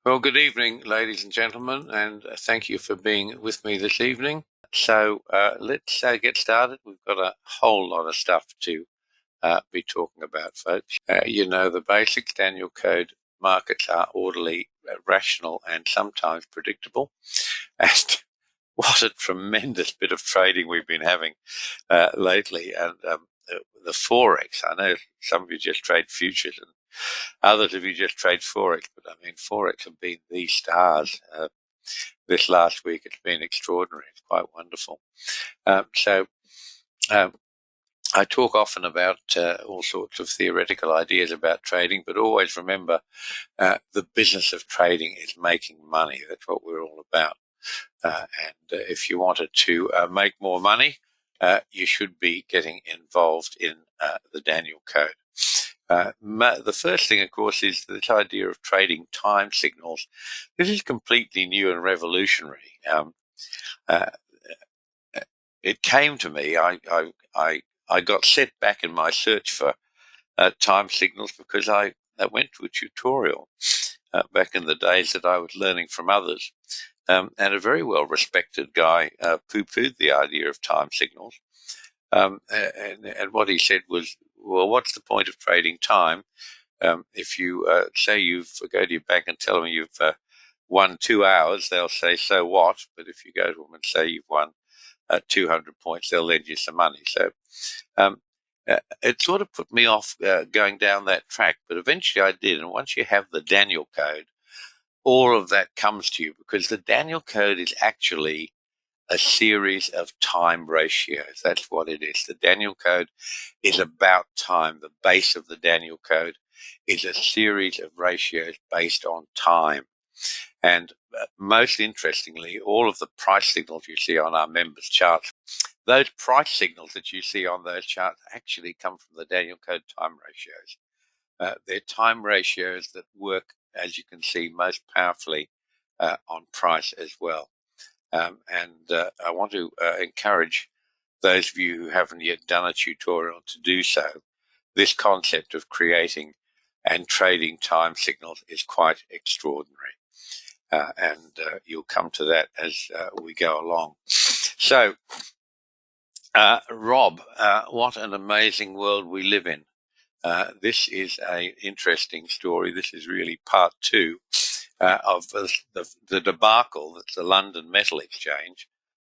Well, good evening, ladies and gentlemen, and thank you for being with me this evening. So let's get started. We've got a whole lot of stuff to be talking about, folks. You know the basics. Danielcode markets are orderly, rational, and sometimes predictable. And what a tremendous bit of trading we've been having lately. And the Forex, I know some of you just trade futures and others of you just trade Forex, but I mean, Forex have been the stars this last week. It's been extraordinary. It's quite wonderful. So I talk often about all sorts of theoretical ideas about trading, but always remember the business of trading is making money. That's what we're all about. And if you wanted to make more money, you should be getting involved in the Danielcode. The first thing, of course, is this idea of trading time signals. This is completely new and revolutionary. Uh, it came to me. I got set back in my search for time signals because I went to a tutorial back in the days that I was learning from others. And a very well-respected guy poo-pooed the idea of time signals. And what he said was, well, what's the point of trading time? If you say go to your bank and tell them you've won 2 hours, they'll say, so what? But if you go to them and say you've won 200 points, they'll lend you some money. So it sort of put me off going down that track. But eventually I did. And once you have the Danielcode, all of that comes to you, because the Danielcode is actually a series of time ratios. That's what it is. The Danielcode is about time. The base of the Danielcode is a series of ratios based on time. And most interestingly, all of the price signals you see on our members' charts, those price signals that you see on those charts actually come from the Danielcode time ratios. They're time ratios that work, as you can see, most powerfully on price as well. And I want to encourage those of you who haven't yet done a tutorial to do so. This concept of creating and trading time signals is quite extraordinary. And you'll come to that as we go along. So, Rob, what an amazing world we live in. This is an interesting story. This is really part two of the debacle that's the London Metal Exchange,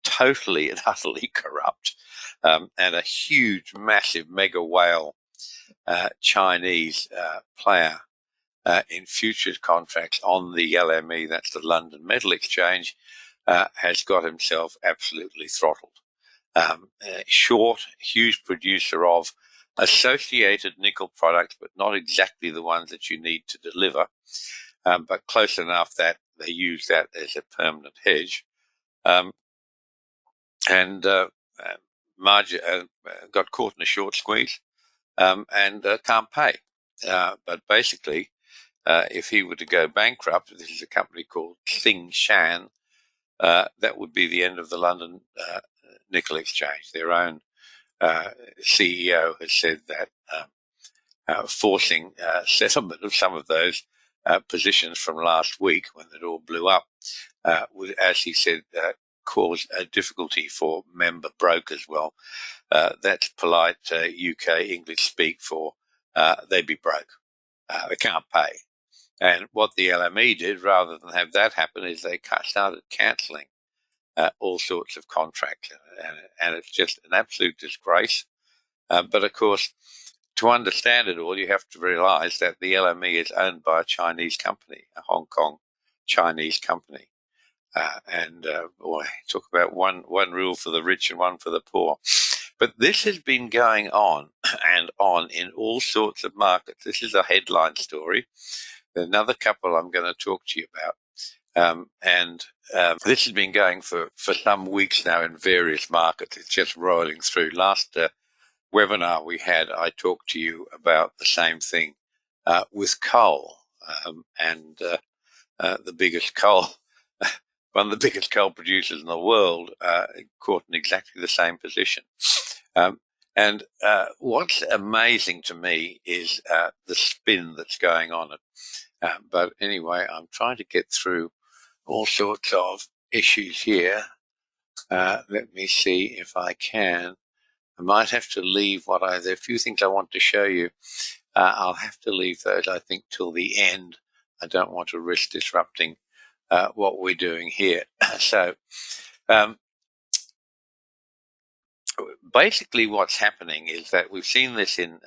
totally and utterly corrupt, and a huge, massive, mega whale Chinese player in futures contracts on the LME, that's the London Metal Exchange, has got himself absolutely throttled. Short, huge producer of associated nickel products, but not exactly the ones that you need to deliver, but close enough that they use that as a permanent hedge. And got caught in a short squeeze and can't pay. But basically, if he were to go bankrupt, this is a company called Tsingshan, that would be the end of the London Nickel Exchange. Their own CEO has said that, forcing settlement of some of those positions from last week when it all blew up would, as he said, cause a difficulty for member brokers. Well, that's polite UK English speak for they'd be broke. They can't pay. And what the LME did, rather than have that happen, is they started cancelling all sorts of contracts. And it's just an absolute disgrace. But of course, to understand it all, you have to realize that the LME is owned by a Chinese company, a Hong Kong Chinese company. Boy, talk about one rule for the rich and one for the poor. But this has been going on and on in all sorts of markets. This is a headline story. There's another couple I'm going to talk to you about. This has been going for some weeks now in various markets. It's just rolling through. Last webinar we had, I talked to you about the same thing with coal. The biggest coal, one of the biggest coal producers in the world, caught in exactly the same position. What's amazing to me is the spin that's going on. But anyway, I'm trying to get through all sorts of issues here. Let me see if I can. I might have to leave there are a few things I want to show you. I'll have to leave those, I think, till the end. I don't want to risk disrupting what we're doing here. So basically what's happening is that we've seen this in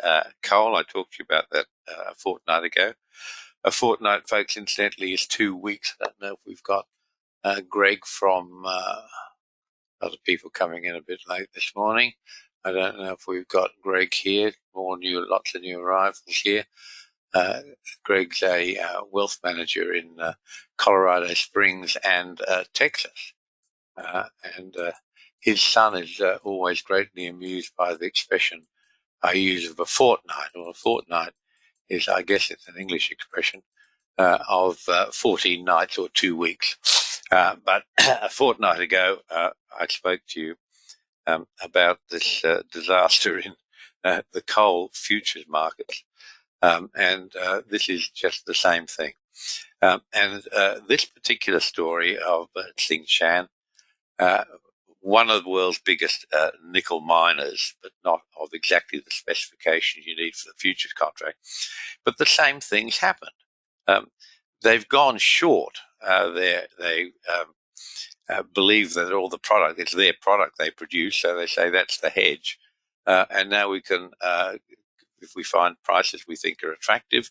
coal. I talked to you about that a fortnight ago. A fortnight, folks, incidentally, is 2 weeks. I don't know if we've got Greg from other people coming in a bit late this morning. I don't know if we've got Greg here. Lots of new arrivals here. Greg's a wealth manager in Colorado Springs and Texas. And his son is always greatly amused by the expression I use of a fortnight. Well, a fortnight is, I guess it's an English expression, of 14 nights or 2 weeks. But a fortnight ago, I spoke to you about this disaster in the coal futures markets. And this is just the same thing. And this particular story of Tsingshan, one of the world's biggest nickel miners, but not of exactly the specifications you need for the futures contract. But the same things happened. They've gone short. They believe that all the product, it's their product they produce, so they say that's the hedge. And now we can, if we find prices we think are attractive,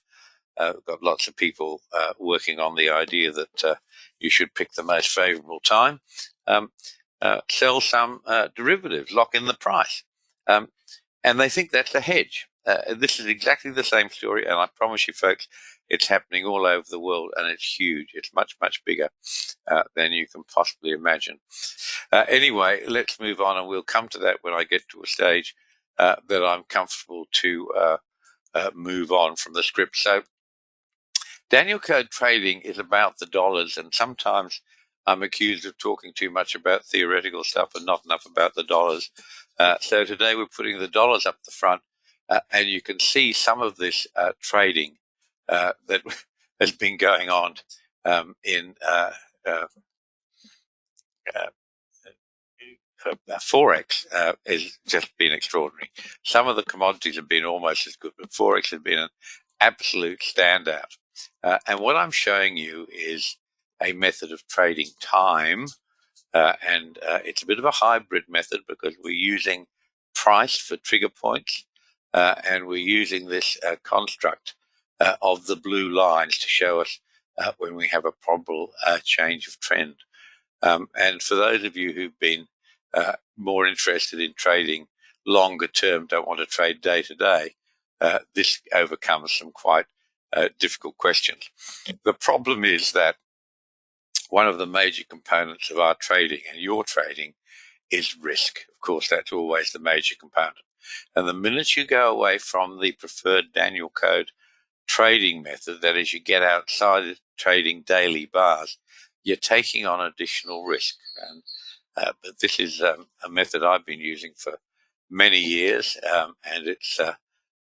we've got lots of people working on the idea that you should pick the most favorable time, sell some derivatives, lock in the price. And they think that's a hedge. This is exactly the same story, and I promise you, folks, it's happening all over the world, and it's huge. It's much, much bigger than you can possibly imagine. Anyway, let's move on, and we'll come to that when I get to a stage that I'm comfortable to move on from the script. So Danielcode trading is about the dollars, and sometimes I'm accused of talking too much about theoretical stuff and not enough about the dollars. So today we're putting the dollars up the front, and you can see some of this trading that has been going on in Forex has just been extraordinary. Some of the commodities have been almost as good, but Forex has been an absolute standout. And what I'm showing you is a method of trading time, and it's a bit of a hybrid method because we're using price for trigger points, and we're using this construct of the blue lines to show us when we have a probable change of trend. And for those of you who've been more interested in trading longer term, don't want to trade day to day, this overcomes some quite difficult questions. The problem is that one of the major components of our trading and your trading is risk. Of course, that's always the major component. And the minute you go away from the preferred Danielcode trading method, that is, you get outside of trading daily bars, you're taking on additional risk. And but this is a method I've been using for many years, and it's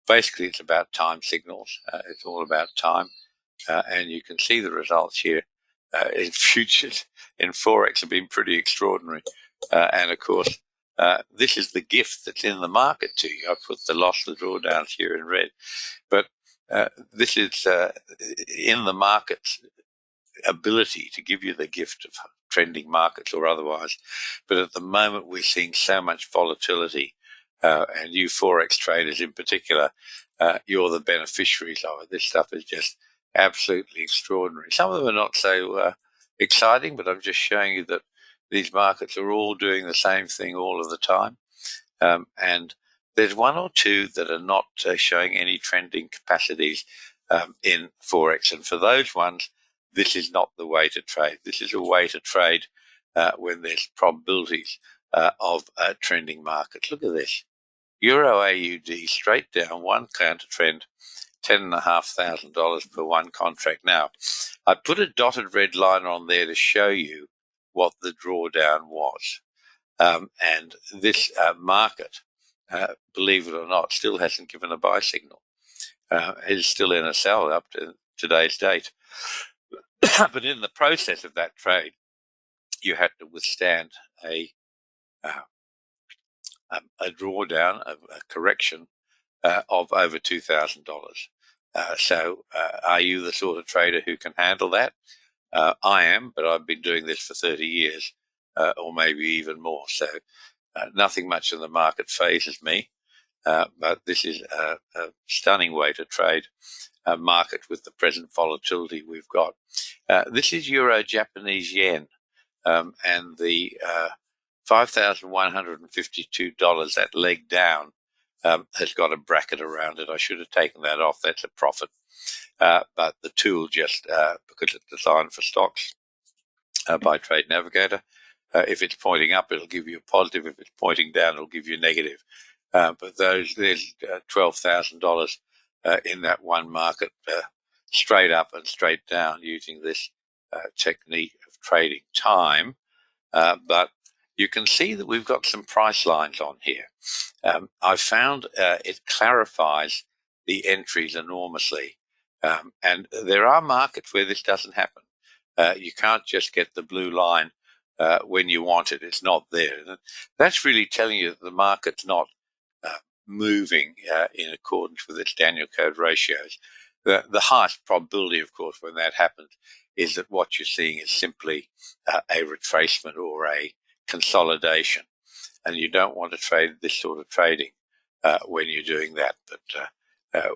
basically it's about time signals. It's all about time, and you can see the results here. In futures, in Forex, have been pretty extraordinary, and of course, this is the gift that's in the market to you. I put the loss, the drawdowns here in red, but this is in the market's ability to give you the gift of trending markets or otherwise. But at the moment, we're seeing so much volatility, and you Forex traders in particular, you're the beneficiaries of it. This stuff is just absolutely extraordinary. Some of them are not so exciting, but I'm just showing you that these markets are all doing the same thing all of the time. And there's one or two that are not showing any trending capacities in Forex. And for those ones, this is not the way to trade. This is a way to trade when there's probabilities of trending markets. Look at this. Euro AUD straight down, one counter trend, $10,500 per one contract. Now, I put a dotted red line on there to show you what the drawdown was. And this market, believe it or not, still hasn't given a buy signal. It's still in a sell up to today's date. But in the process of that trade, you had to withstand a drawdown, a correction of over $2,000. So are you the sort of trader who can handle that? I am, but I've been doing this for 30 years, or maybe even more. So nothing much in the market phases me, but this is a stunning way to trade a market with the present volatility we've got. This is Euro-Japanese yen, and the $5,152, that leg down, has got a bracket around it. I should have taken that off. That's a profit. But the tool just, because it's designed for stocks by Trade Navigator, if it's pointing up, it'll give you a positive. If it's pointing down, it'll give you a negative. But there's $12,000 in that one market, straight up and straight down, using this technique of trading time. But you can see that we've got some price lines on here. I found it clarifies the entries enormously. And there are markets where this doesn't happen. You can't just get the blue line when you want it. It's not there. And that's really telling you that the market's not moving in accordance with its Danielcode ratios. The highest probability, of course, when that happens, is that what you're seeing is simply a retracement or a consolidation. And you don't want to trade this sort of trading when you're doing that. But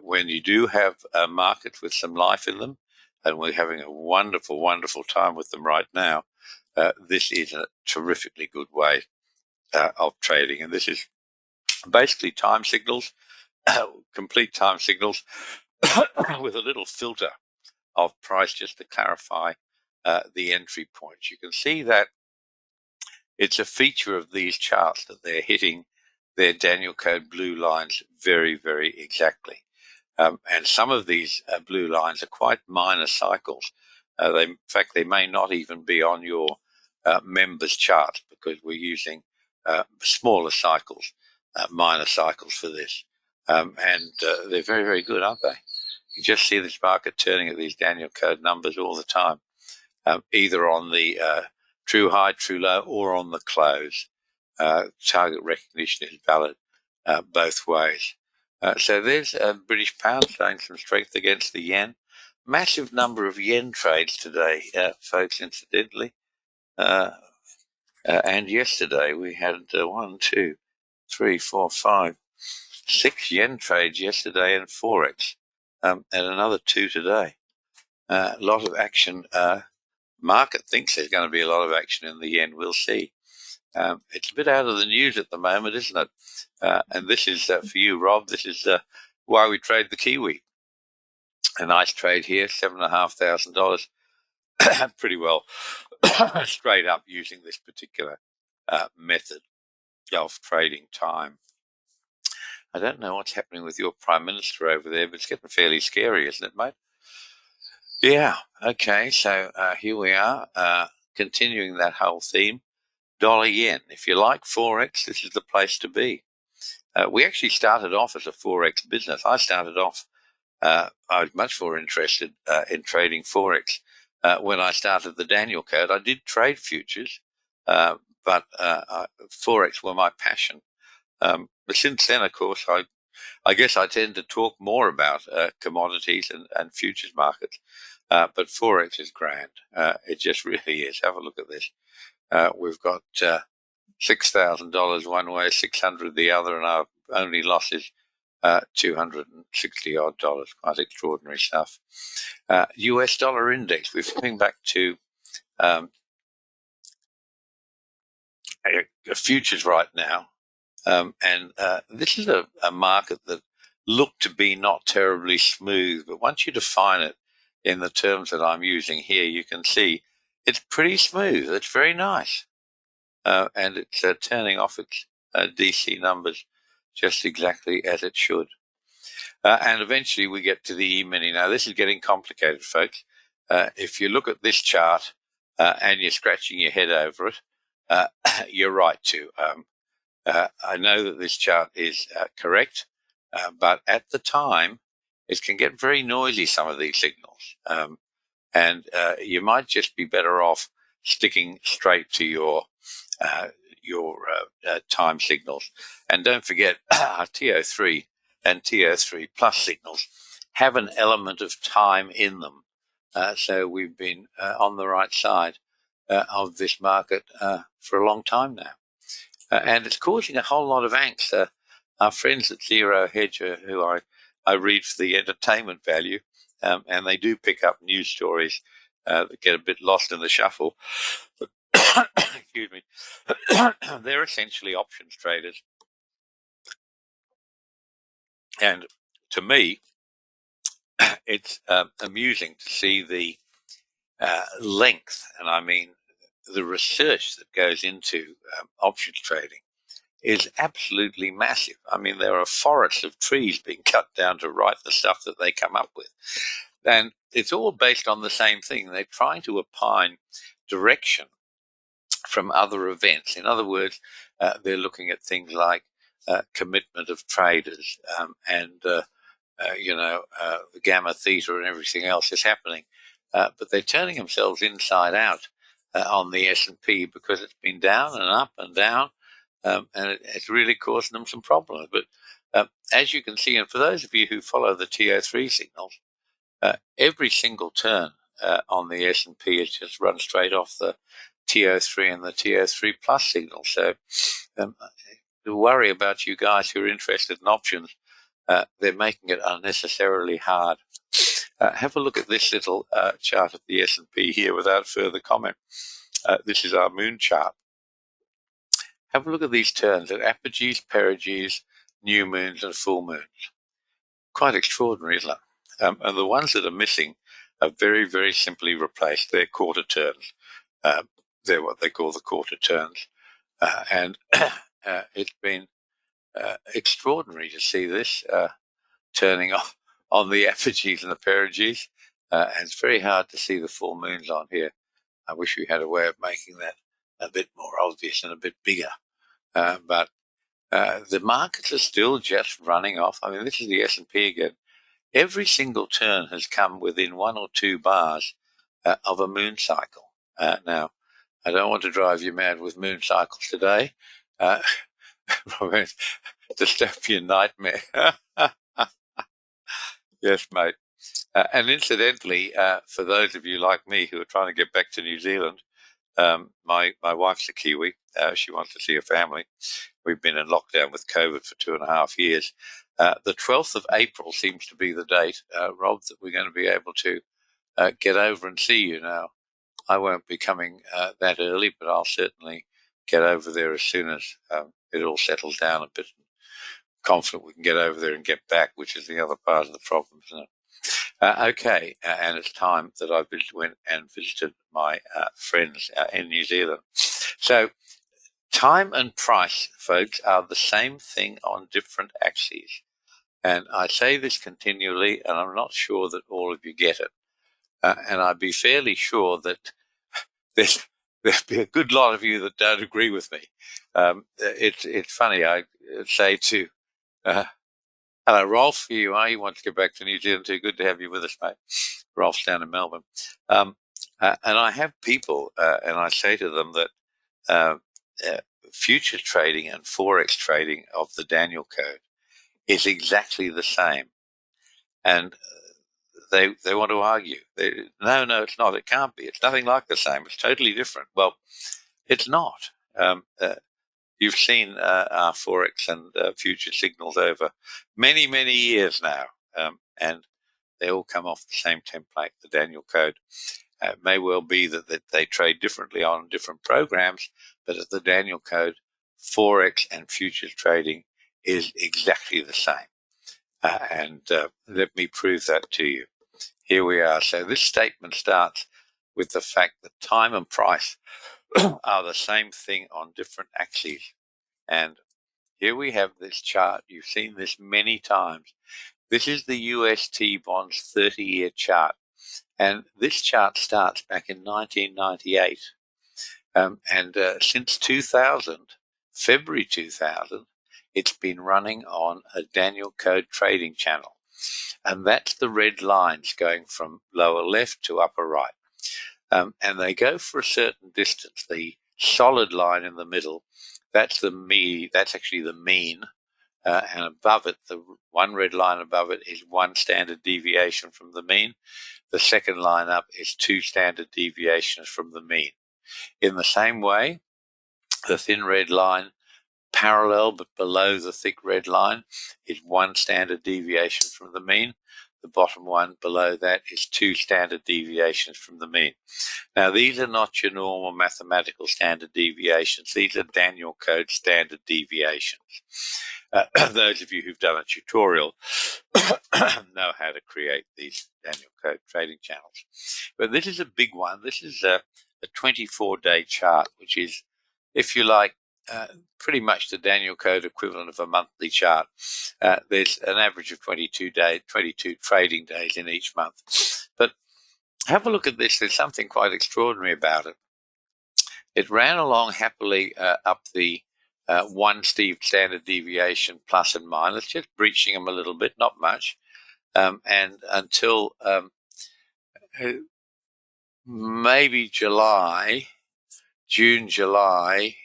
when you do have markets with some life in them, and we're having a wonderful, wonderful time with them right now, this is a terrifically good way of trading. And this is basically time signals, complete time signals, with a little filter of price just to clarify the entry points. You can see that it's a feature of these charts that they're hitting their Danielcode blue lines very, very exactly. And some of these blue lines are quite minor cycles. In fact, they may not even be on your members' charts, because we're using smaller cycles, minor cycles for this. And they're very, very good, aren't they? You just see this market turning at these Danielcode numbers all the time, either on the true high, true low, or on the close. Target recognition is valid both ways. So there's a British pound showing some strength against the yen. Massive number of yen trades today, folks, incidentally. And yesterday we had 1, 2, 3, 4, 5, 6 yen trades yesterday in Forex, and another 2 today. A lot of action. Market thinks there's going to be a lot of action in the yen. We'll see. It's a bit out of the news at the moment, isn't it? And this is for you, Rob. This is why we trade the Kiwi. A nice trade here, $7,500, pretty well straight up using this particular method of trading time. I don't know what's happening with your Prime Minister over there, but it's getting fairly scary, isn't it, mate? Yeah, okay, so here we are, continuing that whole theme. Dollar yen. If you like Forex, this is the place to be. We actually started off as a Forex business. I started off, I was much more interested in trading Forex when I started the Danielcode. I did trade futures, but Forex were my passion. But since then, of course, I guess I tend to talk more about commodities and futures markets. But Forex is grand. It just really is. Have a look at this. We've got $6,000 one way, 600 the other, and our only loss is $260 odd. Quite extraordinary stuff. US dollar index. We're coming back to futures right now, and this is a market that looked to be not terribly smooth, but once you define it in the terms that I'm using here, you can see it's pretty smooth. It's very nice. And it's turning off its DC numbers just exactly as it should. And eventually we get to the E-mini. Now, this is getting complicated, folks. If you look at this chart and you're scratching your head over it, you're right to. I know that this chart is correct, but at the time, it can get very noisy, some of these signals. And you might just be better off sticking straight to your time signals. And don't forget, our TO3 and TO3 plus signals have an element of time in them. So we've been on the right side of this market for a long time now. And it's causing a whole lot of angst. Our friends at Zero Hedger, who I read for the entertainment value, and they do pick up news stories that get a bit lost in the shuffle. Excuse me. They're essentially options traders. And to me, it's amusing to see the length, and I mean the research that goes into options trading is absolutely massive. I mean, there are forests of trees being cut down to write the stuff that they come up with. And it's all based on the same thing. They're trying to opine direction from other events. In other words, they're looking at things like commitment of traders and the gamma theta and everything else is happening. But they're turning themselves inside out on the S&P because it's been down and up and down, and it's really causing them some problems. But as you can see, and for those of you who follow the TO3 signals, every single turn on the S&P has just run straight off the TO3 and the TO3 plus signal. So to worry about you guys who are interested in options, they're making it unnecessarily hard. Have a look at this little chart of the S&P here without further comment. This is our moon chart. Have a look at these turns at apogees, perigees, new moons, and full moons. Quite extraordinary, isn't it? And the ones that are missing are very, very simply replaced. They're quarter turns. They're what they call the quarter turns. And it's been extraordinary to see this turning off on the apogees and the perigees. And it's very hard to see the full moons on here. I wish we had a way of making that a bit more obvious and a bit bigger. But the markets are still just running off. I mean, this is the S&P again. Every single turn has come within 1 or 2 bars of a moon cycle. Now, I don't want to drive you mad with moon cycles today. Dystopian nightmare. Yes, mate. And incidentally, for those of you like me who are trying to get back to New Zealand, my wife's a Kiwi. She wants to see her family. We've been in lockdown with COVID for 2.5 years. The 12th of April seems to be the date, Rob, that we're going to be able to get over and see you. Now, I won't be coming that early, but I'll certainly get over there as soon as it all settles down a bit. Confident we can get over there and get back, which is the other part of the problem, isn't it? Okay, and it's time that I went and visited my friends in New Zealand. So time and price, folks, are the same thing on different axes. And I say this continually, and I'm not sure that all of you get it. And I'd be fairly sure that there'll be a good lot of you that don't agree with me. It's funny, I say to hello, Rolf. Here you are. You want to get back to New Zealand too. Good to have you with us, mate. Rolf's down in Melbourne. And I have people, and I say to them that future trading and Forex trading of the Danielcode is exactly the same. And they want to argue. No, it's not. It can't be. It's nothing like the same. It's totally different. Well, it's not. You've seen our Forex and future signals over many, many years now, and they all come off the same template, the Danielcode. It may well be that they trade differently on different programs, but at the Danielcode, Forex and futures trading is exactly the same. And let me prove that to you. Here we are. So this statement starts with the fact that time and price are the same thing on different axes. And here we have this chart. You've seen this many times. This is the UST bonds 30-year chart. And this chart starts back in 1998. And since 2000, February 2000, it's been running on a Danielcode trading channel. And that's the red lines going from lower left to upper right. And they go for a certain distance. The solid line in the middle, that's actually the mean. And above it, the one red line above it is one standard deviation from the mean. The second line up is two standard deviations from the mean. In the same way, the thin red line parallel but below the thick red line is one standard deviation from the mean. The bottom one below that is two standard deviations from the mean. Now, these are not your normal mathematical standard deviations. These are Danielcode standard deviations. Those of you who've done a tutorial know how to create these Danielcode trading channels. But this is a big one. This is a 24-day chart, which is, if you like, pretty much the Danielcode equivalent of a monthly chart. There's an average of 22 trading days in each month. But have a look at this. There's something quite extraordinary about it. It ran along happily up the one standard deviation plus and minus, just breaching them a little bit, not much, and until maybe June, July,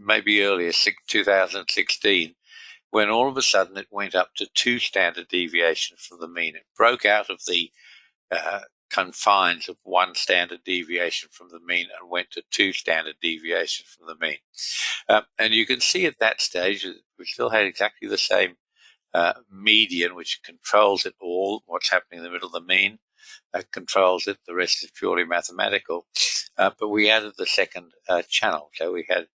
maybe earlier, 2016, when all of a sudden it went up to two standard deviations from the mean. It broke out of the confines of one standard deviation from the mean and went to two standard deviations from the mean. And you can see at that stage we still had exactly the same median, which controls it all. What's happening in the middle of the mean controls it. The rest is purely mathematical. But we added the second channel. So we had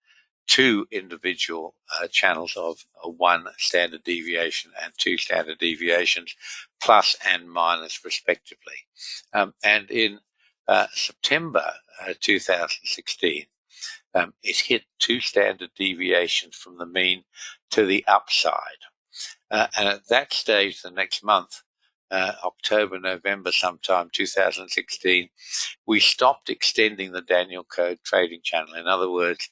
two individual channels of one standard deviation and two standard deviations, plus and minus respectively. And in September 2016, it hit two standard deviations from the mean to the upside. And at that stage, the next month, October, November sometime 2016, we stopped extending the Danielcode trading channel. In other words,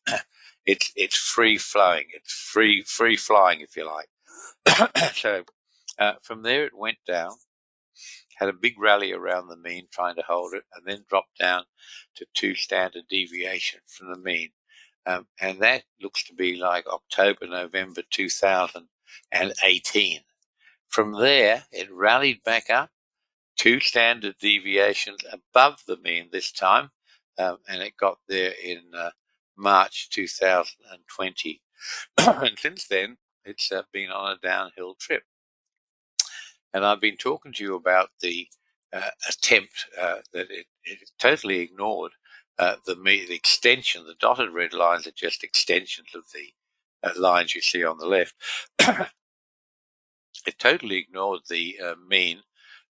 it's free flowing. It's free flying, if you like. So from there it went down, had a big rally around the mean trying to hold it, and then dropped down to two standard deviations from the mean. And that looks to be like October, November 2018. From there, it rallied back up, two standard deviations above the mean this time, and it got there in March 2020. And since then, it's been on a downhill trip. And I've been talking to you about the attempt that it totally ignored the extension. The dotted red lines are just extensions of the lines you see on the left. It totally ignored the mean,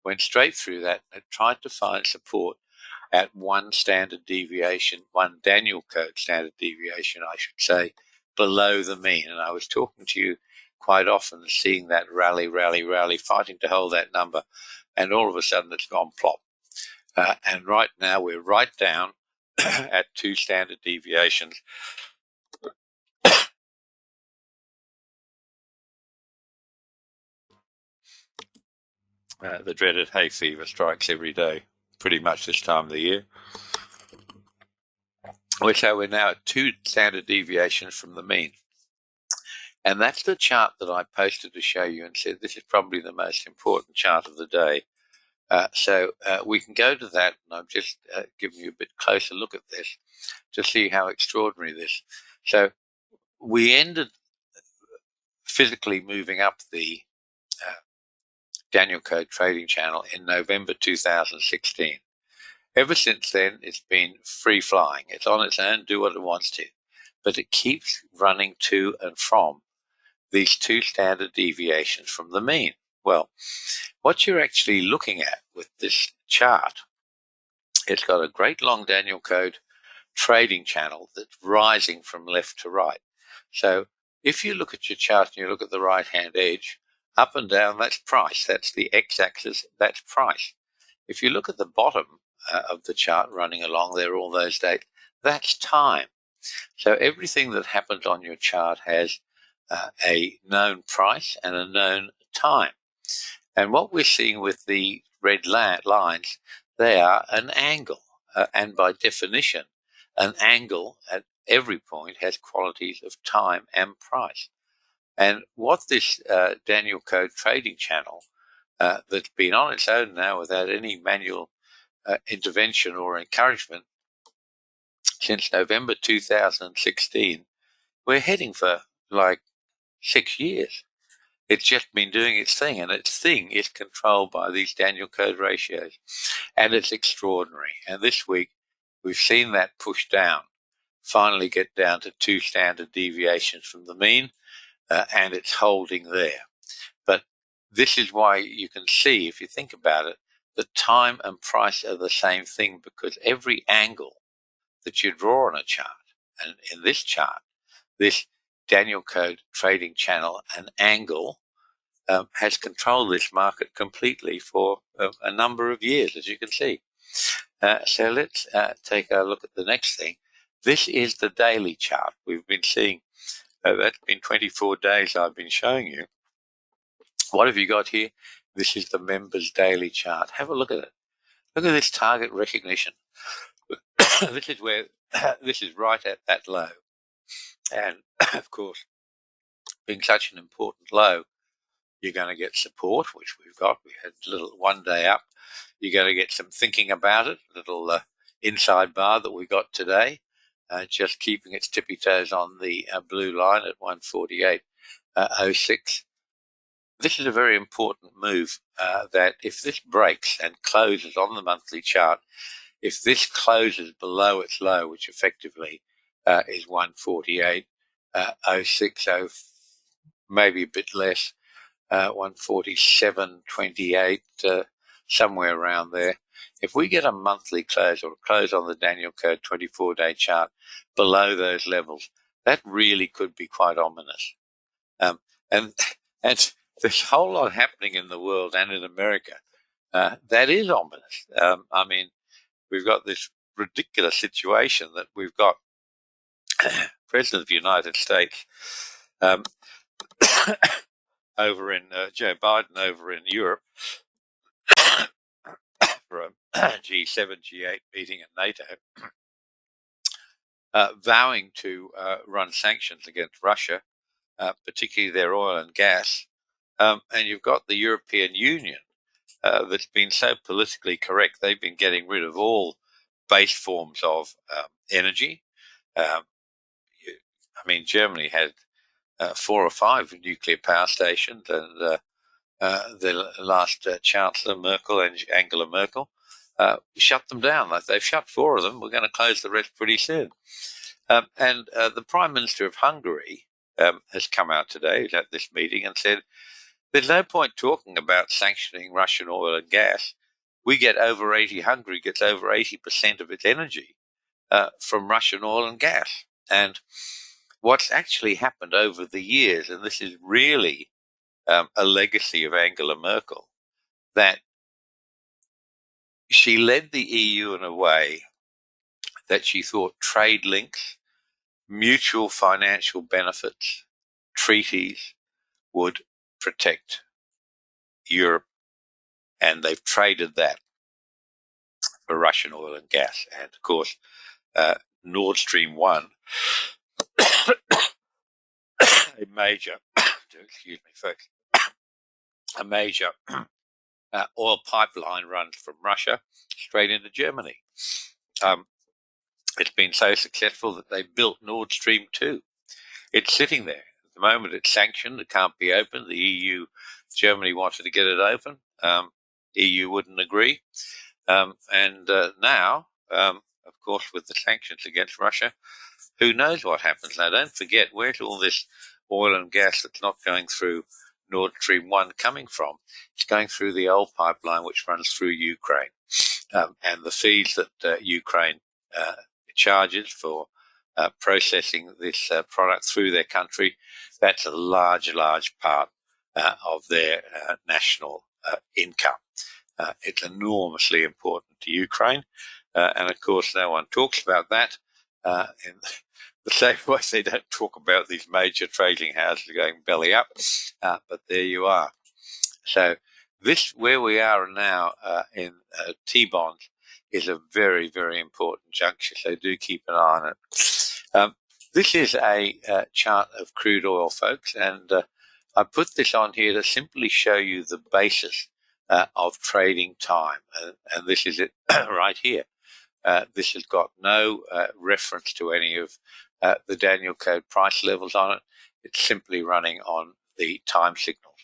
went straight through that, and tried to find support at one standard deviation, one Danielcode standard deviation, I should say, below the mean. And I was talking to you quite often, seeing that rally, fighting to hold that number, and all of a sudden it's gone plop. And right now we're right down at two standard deviations. The dreaded hay fever strikes every day, pretty much this time of the year. So we're now at two standard deviations from the mean. And that's the chart that I posted to show you and said this is probably the most important chart of the day. So we can go to that, and I'm just giving you a bit closer look at this to see how extraordinary this. So we ended physically moving up the Danielcode trading channel in November 2016. Ever since then, it's been free flying. It's on its own, do what it wants to. But it keeps running to and from these two standard deviations from the mean. Well, what you're actually looking at with this chart, it's got a great long Danielcode trading channel that's rising from left to right. So if you look at your chart and you look at the right-hand edge, up and down, that's price. That's the x-axis, that's price. If you look at the bottom of the chart running along there, all those dates, that's time. So everything that happens on your chart has a known price and a known time. And what we're seeing with the red lines, they are an angle. And by definition, an angle at every point has qualities of time and price. And what this Danielcode trading channel that's been on its own now without any manual intervention or encouragement since November 2016, we're heading for like 6 years. It's just been doing its thing, and its thing is controlled by these Danielcode ratios. And it's extraordinary. And this week, we've seen that push down, finally get down to 2 standard deviations from the mean, and it's holding there. But this is why you can see, if you think about it, that time and price are the same thing, because every angle that you draw on a chart, and in this chart, this Danielcode trading channel, an angle, has controlled this market completely for a number of years, as you can see. So let's take a look at the next thing. This is the daily chart. We've been seeing, that's been 24 days I've been showing you. What have you got here? This is the members daily chart. Have a look at it. Look at this target recognition. This is where, this is right at that low. And of course, being such an important low, you're going to get support, which we've got. We had a little 1 day up. You're going to get some thinking about it, a little inside bar that we got today, just keeping its tippy toes on the blue line at 148.06. This is a very important move that if this breaks and closes on the monthly chart, if this closes below its low, which effectively is 148.06, maybe a bit less, 147.28, somewhere around there. If we get a monthly close or close on the Danielcode 24-day chart below those levels, that really could be quite ominous. And there's a whole lot happening in the world and in America that is ominous. I mean, we've got this ridiculous situation that we've got President of the United States over in Joe Biden over in Europe for a G7, G8 meeting in NATO, vowing to run sanctions against Russia, particularly their oil and gas. And you've got the European Union that's been so politically correct. They've been getting rid of all base forms of energy. I mean, Germany had 4 or 5 nuclear power stations, and the last Chancellor Merkel and Angela Merkel shut them down. They've shut 4 of them. We're going to close the rest pretty soon. And the Prime Minister of Hungary has come out today at this meeting and said, there's no point talking about sanctioning Russian oil and gas. Hungary gets over 80% of its energy from Russian oil and gas. And what's actually happened over the years, and this is really a legacy of Angela Merkel, that she led the EU in a way that she thought trade links, mutual financial benefits, treaties would protect Europe, and they've traded that for Russian oil and gas. And of course, Nord Stream 1, a major, excuse me folks, a major oil pipeline runs from Russia straight into Germany. It's been so successful that they built Nord Stream 2. It's sitting there. At the moment, it's sanctioned. It can't be opened. The EU, Germany wanted to get it open. EU wouldn't agree. And now, of course, with the sanctions against Russia, who knows what happens. Now, don't forget, where's all this oil and gas that's not going through Nord Stream 1 coming from? It's going through the old pipeline which runs through Ukraine. And the fees that Ukraine charges for processing this product through their country, that's a large part of their national income. It's enormously important to Ukraine. And of course, no one talks about that in the same way they don't talk about these major trading houses going belly up. But there you are. So this, where we are now in T-bonds, is a very, very important juncture, so do keep an eye on it. This is a chart of crude oil, folks, and I put this on here to simply show you the basis of trading time, and this is it right here. This has got no reference to any of the Danielcode price levels on it. It's simply running on the time signals.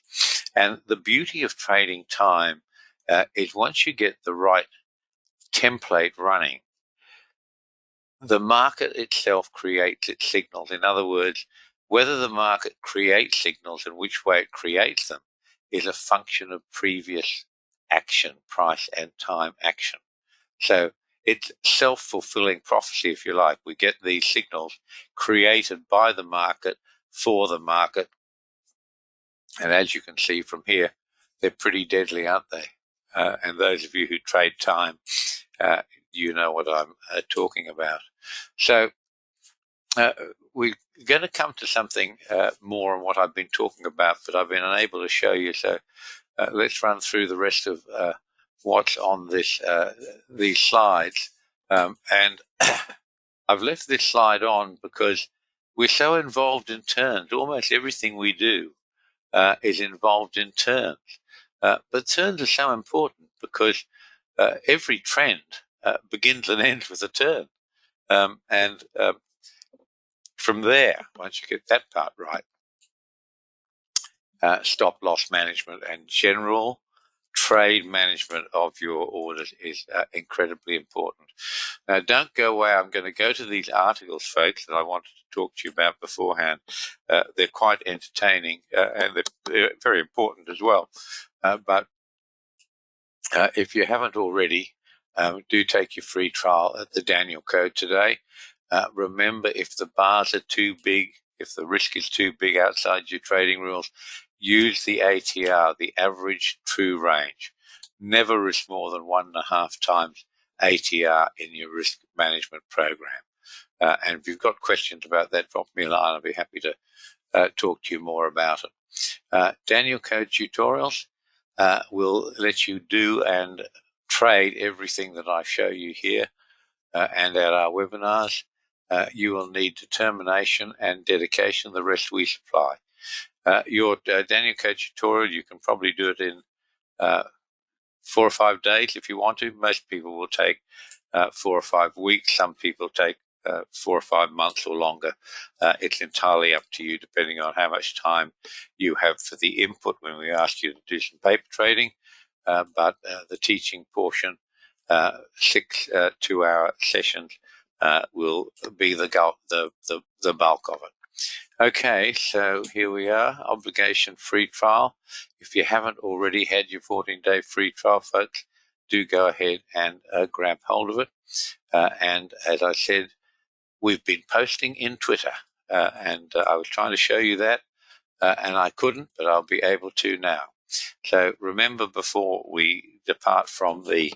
And the beauty of trading time is once you get the right template running, the market itself creates its signals. In other words, whether the market creates signals and which way it creates them is a function of previous action, price and time action. So it's self-fulfilling prophecy, if you like. We get these signals created by the market for the market. And as you can see from here, they're pretty deadly, aren't they? And those of you who trade time, you know what I'm talking about. So we're going to come to something more on what I've been talking about, but I've been unable to show you. So let's run through the rest of what's on this these slides. And I've left this slide on because we're so involved in turns. Almost everything we do is involved in turns. But turns are so important because every trend begins and ends with a turn. And from there, once you get that part right, stop loss management and general trade management of your orders is incredibly important. Now, don't go away. I'm going to go to these articles, folks, that I wanted to talk to you about beforehand. They're quite entertaining and they're very important as well. But if you haven't already, do take your free trial at the Danielcode today. Remember, if the bars are too big, if the risk is too big outside your trading rules, use the ATR, the average true range. Never risk more than 1.5 times ATR in your risk management program. And if you've got questions about that, drop me a line. I'll be happy to talk to you more about it. Danielcode tutorials will let you do and trade everything that I show you here and at our webinars. You will need determination and dedication. The rest we supply. Your Danielcode tutorial, you can probably do it in 4 or 5 days if you want to. Most people will take 4 or 5 weeks. Some people take 4 or 5 months or longer. It's entirely up to you, depending on how much time you have for the input when we ask you to do some paper trading. But the teaching portion, 6 2-hour sessions, will be the bulk of it. Okay, so here we are, obligation free trial. If you haven't already had your 14-day free trial, folks, do go ahead and grab hold of it. And as I said, we've been posting in Twitter, and I was trying to show you that, and I couldn't, but I'll be able to now. So remember, before we depart from the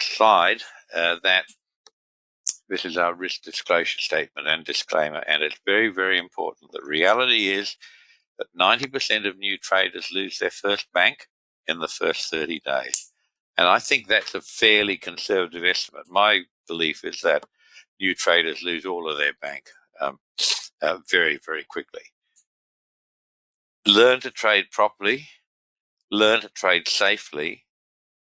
slide, that this is our risk disclosure statement and disclaimer, and it's very, very important. The reality is that 90% of new traders lose their first bank in the first 30 days. And I think that's a fairly conservative estimate. My belief is that new traders lose all of their bank very, very quickly. Learn to trade properly, learn to trade safely,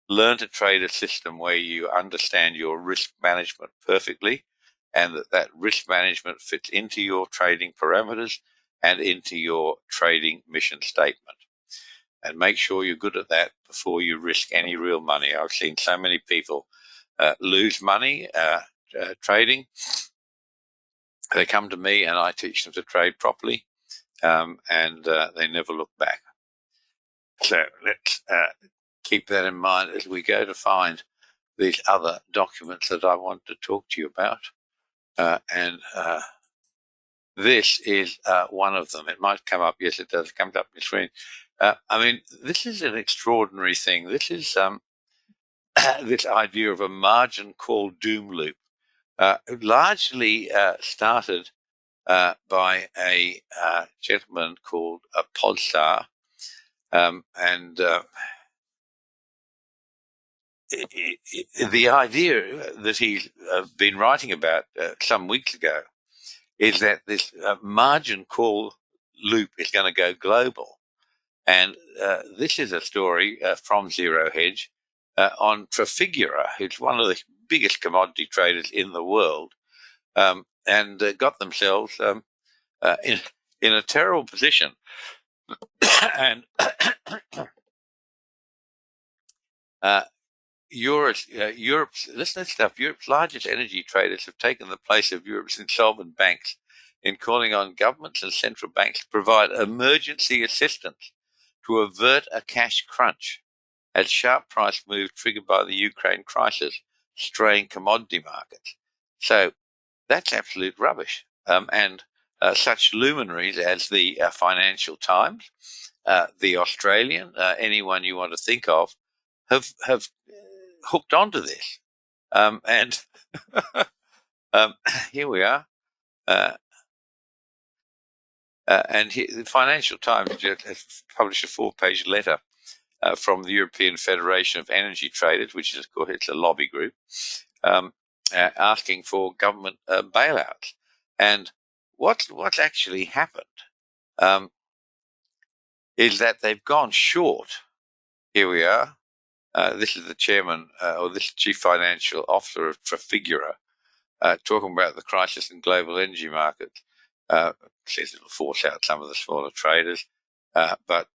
learn to trade a system where you understand your risk management perfectly and that risk management fits into your trading parameters and into your trading mission statement. And make sure you're good at that before you risk any real money. I've seen so many people lose money trading. They come to me and I teach them to trade properly, and they never look back. So let's keep that in mind as we go to find these other documents that I want to talk to you about. And this is one of them. It might come up. Yes, it does. It comes up on the screen. I mean, this is an extraordinary thing. This is this idea of a margin call doom loop. Largely started by a gentleman called Podstar. And the idea that he's been writing about some weeks ago is that this margin call loop is going to go global. And this is a story from Zero Hedge on Trafigura, who's one of the biggest commodity traders in the world, and got themselves in a terrible position. And Europe's listen to stuff. Europe's largest energy traders have taken the place of Europe's insolvent banks in calling on governments and central banks to provide emergency assistance to avert a cash crunch as sharp price moves triggered by the Ukraine crisis strain commodity markets. So that's absolute rubbish. And such luminaries as the Financial Times, the Australian, anyone you want to think of, have hooked onto this. And here we are. And the Financial Times has published a 4-page letter from the European Federation of Energy Traders, which is, of course, it's a lobby group, asking for government bailouts. And what's actually happened is that they've gone short. Here we are. This is the chairman, or this chief financial officer of Trafigura, talking about the crisis in global energy markets. Says it'll force out some of the smaller traders, but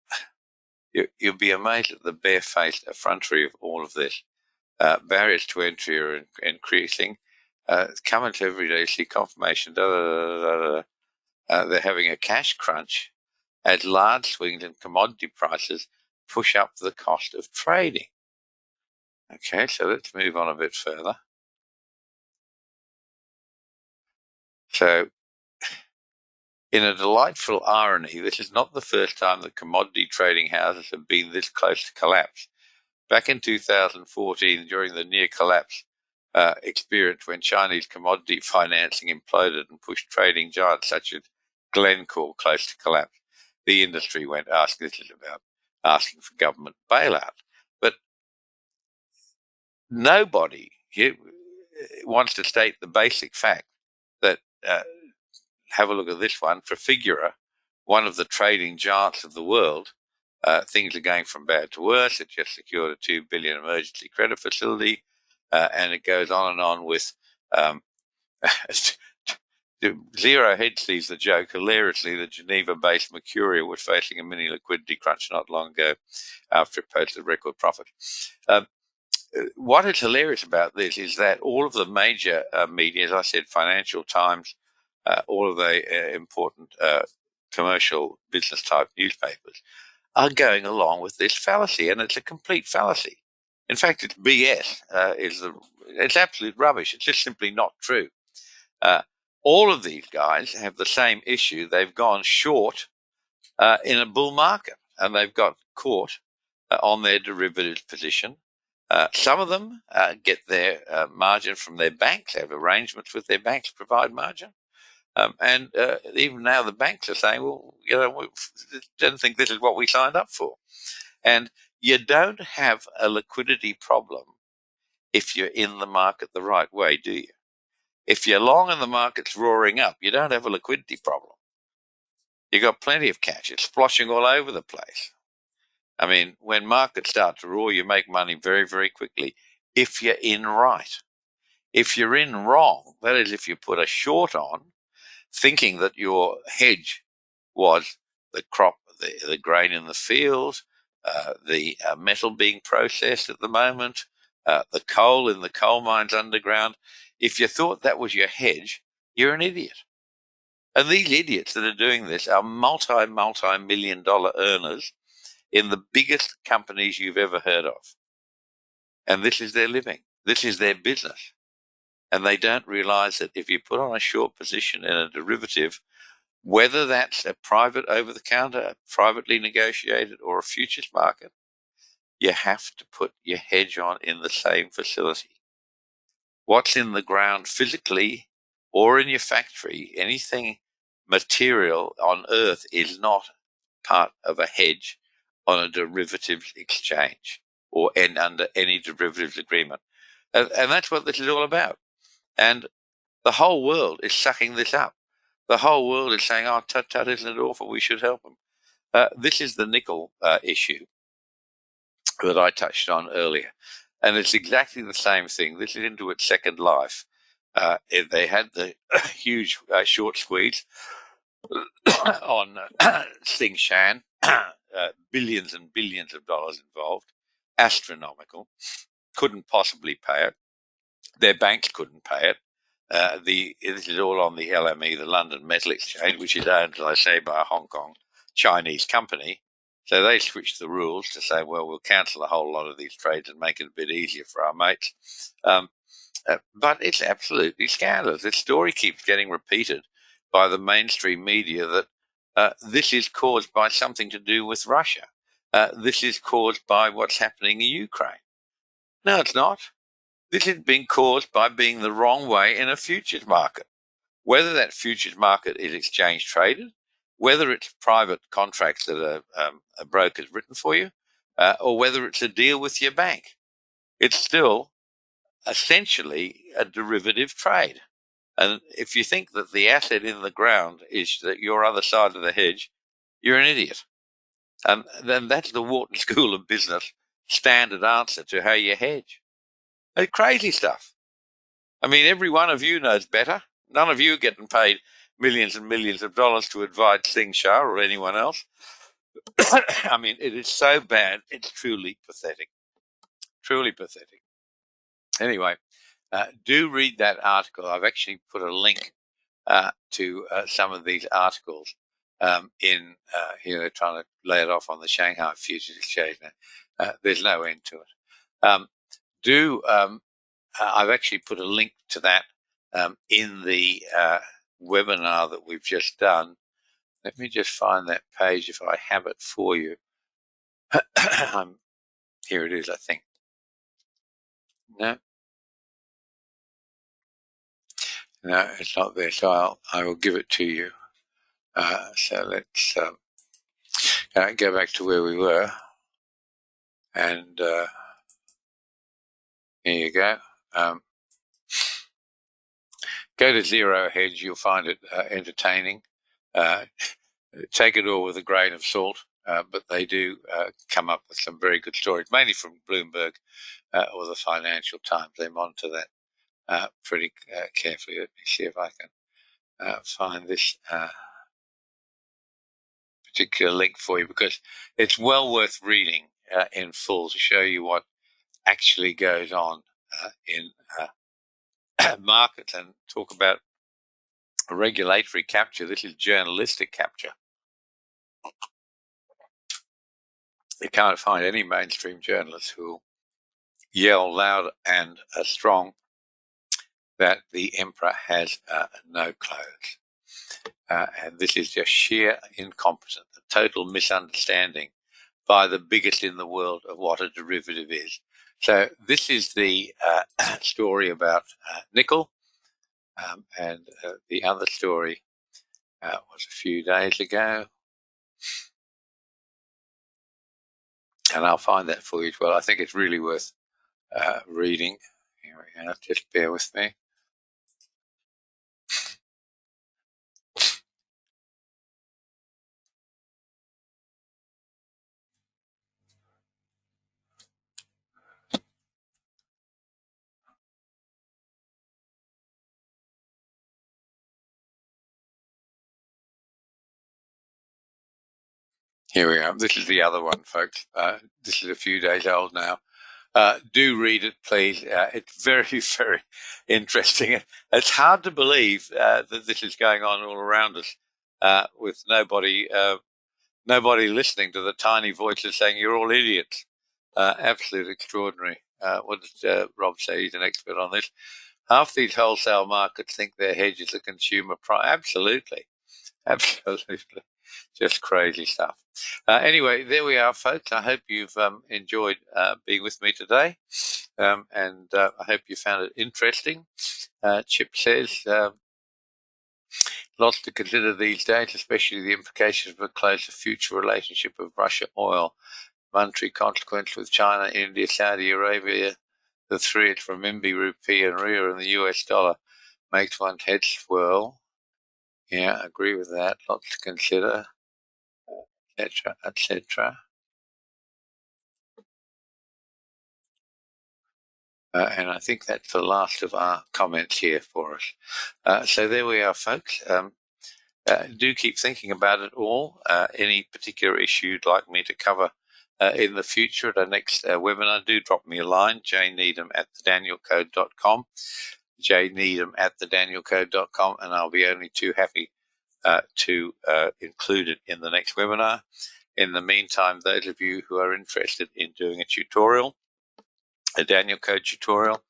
you'll be amazed at the barefaced effrontery of all of this. Barriers to entry are increasing. Come into everyday, see confirmation. They're having a cash crunch as large swings in commodity prices push up the cost of trading. Okay, so let's move on a bit further. So, in a delightful irony, this is not the first time that commodity trading houses have been this close to collapse. Back in 2014, during the near collapse experience when Chinese commodity financing imploded and pushed trading giants such as Glencore close to collapse, the industry went this is about asking for government bailout. But nobody here wants to state the basic fact that have a look at this one. Trafigura, one of the trading giants of the world, things are going from bad to worse. It just secured a $2 billion emergency credit facility, and it goes on and on with Zero Hedge sees the joke. Hilariously, the Geneva-based Mercurial was facing a mini liquidity crunch not long ago after it posted record profit. What is hilarious about this is that all of the major media, as I said, Financial Times, all of the important commercial business type newspapers are going along with this fallacy, and it's a complete fallacy. In fact, it's BS. It's absolute rubbish. It's just simply not true. All of these guys have the same issue. They've gone short in a bull market, and they've got caught on their derivatives position. Some of them get their margin from their banks. They have arrangements with their banks to provide margin. And even now the banks are saying, well, we didn't think this is what we signed up for. And you don't have a liquidity problem if you're in the market the right way, do you? If you're long and the market's roaring up, you don't have a liquidity problem. You've got plenty of cash. It's splashing all over the place. I mean, when markets start to roar, you make money very, very quickly if you're in right. If you're in wrong, that is, if you put a short on, thinking that your hedge was the crop, the grain in the field, the metal being processed at the moment, the coal in the coal mines underground. If you thought that was your hedge, you're an idiot. And these idiots that are doing this are multi-million dollar earners in the biggest companies you've ever heard of. And this is their living. This is their business. And they don't realize that if you put on a short position in a derivative, whether that's a private over-the-counter, privately negotiated, or a futures market, you have to put your hedge on in the same facility. What's in the ground physically or in your factory, anything material on earth is not part of a hedge on a derivatives exchange or under any derivatives agreement. And that's what this is all about. And the whole world is sucking this up. The whole world is saying, oh, tut tut, isn't it awful? We should help them. This is the nickel issue that I touched on earlier. And it's exactly the same thing. This is into its second life. They had the huge short squeeze on Sing Shan, billions and billions of dollars involved, astronomical, couldn't possibly pay it. Their banks couldn't pay it. This is all on the LME, the London Metal Exchange, which is owned, as I say, by a Hong Kong Chinese company. So they switched the rules to say, well, we'll cancel a whole lot of these trades and make it a bit easier for our mates. But it's absolutely scandalous. This story keeps getting repeated by the mainstream media that this is caused by something to do with Russia. This is caused by what's happening in Ukraine. No, it's not. This is being caused by being the wrong way in a futures market. Whether that futures market is exchange traded, whether it's private contracts that a broker's written for you, or whether it's a deal with your bank, it's still essentially a derivative trade. And if you think that the asset in the ground is that your other side of the hedge, you're an idiot. And then that's the Wharton School of Business standard answer to how you hedge. It's crazy stuff. I mean, every one of you knows better. None of you are getting paid millions and millions of dollars to advise Sing Shah or anyone else. I mean, it is so bad, it's truly pathetic. Truly pathetic. Anyway, do read that article. I've actually put a link to some of these articles in here. They're trying to lay it off on the Shanghai Futures Exchange now. There's no end to it. I've actually put a link to that in the webinar that we've just done. Let me just find that page if I have it for you. Here it is, I think. No, it's not there. So I will give it to you. So let's go back to where we were. And here you go. Go to Zero Hedge. You'll find it entertaining. Take it all with a grain of salt, but they do come up with some very good stories, mainly from Bloomberg or the Financial Times. They monitor that pretty carefully. Let me see if I can find this particular link for you, because it's well worth reading in full to show you what actually goes on in markets, and talk about regulatory capture. This is journalistic capture. You can't find any mainstream journalists who yell loud and strong that the emperor has no clothes. And this is just sheer incompetence, a total misunderstanding by the biggest in the world of what a derivative is. So this is the story about nickel. And the other story was a few days ago. And I'll find that for you as well. I think it's really worth reading. Here we go. Just bear with me. Here we are. This is the other one, folks. This is a few days old now. Do read it, please. It's very, very interesting. It's hard to believe that this is going on all around us with nobody listening to the tiny voices saying you're all idiots. Absolutely extraordinary. What does Rob say? He's an expert on this. Half these wholesale markets think their hedge is a consumer price. Absolutely. Absolutely. Just crazy stuff. Anyway, there we are, folks. I hope you've enjoyed being with me today. And I hope you found it interesting. Chip says, Lots to consider these days, especially the implications of a closer future relationship of Russia oil, monetary consequence with China, India, Saudi Arabia, the threat from renminbi, rupee, and riya, and the US dollar makes one's head swirl. Yeah, I agree with that. Lots to consider, etc., etc. And I think that's the last of our comments here for us. So there we are, folks. Do keep thinking about it all. Any particular issue you'd like me to cover in the future at our next webinar, do drop me a line, jneedham@thedanielcode.com, jneedham@thedanielcode.com, and I'll be only too happy to include it in the next webinar. In the meantime, those of you who are interested in doing a tutorial, a Danielcode tutorial,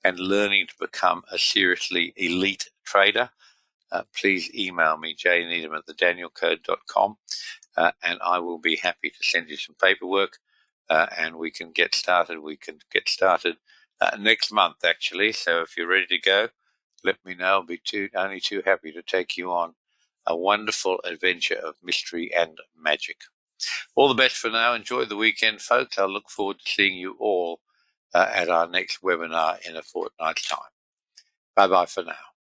and learning to become a seriously elite trader, please email me, jneedham@thedanielcode.com, and I will be happy to send you some paperwork, and we can get started. We can get started next month, actually. So if you're ready to go, let me know. I'll be only too happy to take you on a wonderful adventure of mystery and magic. All the best for now. Enjoy the weekend, folks. I look forward to seeing you all at our next webinar in a fortnight's time. Bye-bye for now.